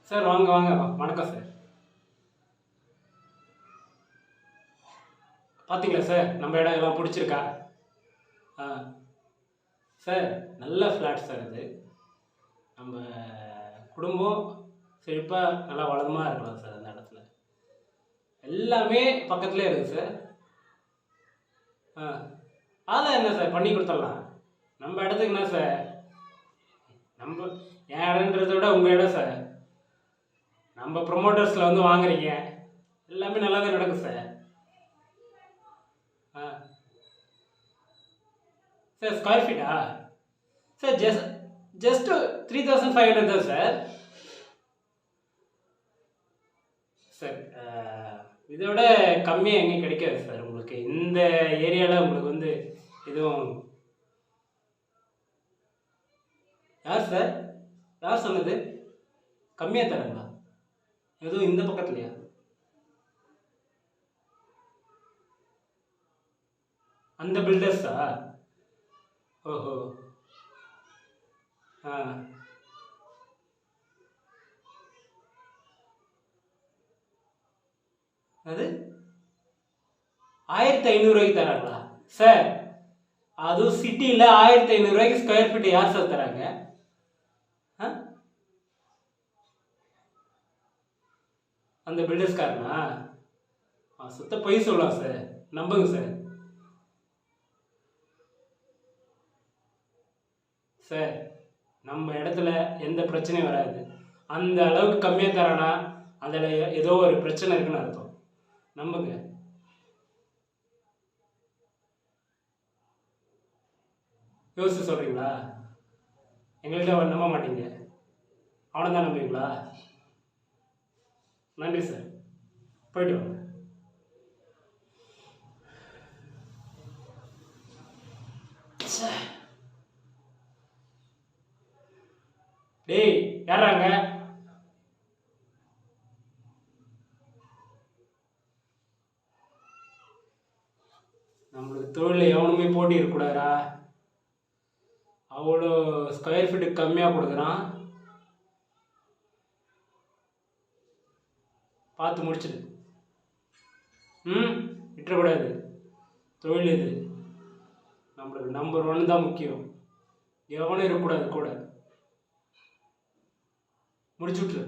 Sir வாங்க வாங்க வணக்கம் சார். பார்த்தீங்களா சார் நம்ம இடம் எல்லாம் பிடிச்சிருக்கா? ஆ சார் நல்ல ஃப்ளாட் சார் அது. நம்ம குடும்பம் செழிப்பாக நல்லா வளமாக இருக்கலாம் சார் அந்த இடத்துல. எல்லாமே பக்கத்துலேயே இருக்குது சார். ஆ அதெல்லாம் என்ன சார் பண்ணி கொடுத்துடலாம். நம்ம இடத்துக்கு என்ன சார், நம்ம என் இடன்றதை விட உங்கள் இடம் சார். நம்ம ப்ரொமோட்டர்ஸில் வந்து வாங்குறீங்க, எல்லாமே நல்லா தான் நடக்கும் சார். ஆ சார் ஸ்கொயர் ஃபீட்டா சார்? ஜஸ்ட்டு 3500 தான் சார். சார் இதை விட கம்மியாக எங்கேயும் கிடைக்காது சார் உங்களுக்கு. இந்த ஏரியாவில் உங்களுக்கு வந்து எதுவும். யார் சார், யார் சொன்னது கம்மியாக தராங்களா? எதுவும் இந்த பக்கத்துலையா? அந்த பில்டர்ஸா? ஓஹோ. ஆ அது 1500 தராங்களா சார்? அதுவும் சிட்டியில் 1500 ஸ்கொயர் ஃபீட் யார் சார் தராங்க? ஆ அந்த பில்டர்ஸ்காரனா? சுத்த பொய் சொல்லலாம் சார், நம்புங்க சார். சார் நம்ம இடத்துல எந்த பிரச்சனையும் வராது. அந்த அளவுக்கு கம்மியாக தரானா அதில் ஏதோ ஒரு பிரச்சனை இருக்குன்னு அர்த்தம். நம்புங்க. யோசிச்சு சொல்கிறீங்களா? எங்கள்கிட்ட அவர் நம்ப மாட்டீங்க, அவனை தான் நம்புவீங்களா? நன்றி சார், போயிட்டு வாங்க. டேய் யாராங்க? நம்மளுக்கு தொழிலில் எவனுமே போட்டி இருக்கக்கூடாதா? அவ்வளோ ஸ்கொயர் ஃபீட்டுக்கு கம்மியாக கொடுக்குறான். பார்த்து முடிச்சிடு. விட்டுறக்கூடாது. தொழில் இது நம்மளுக்கு நம்பர் 1 தான் முக்கியம். எவனும் இருக்கக்கூடாது கூட. முடிச்சு விட்ரு.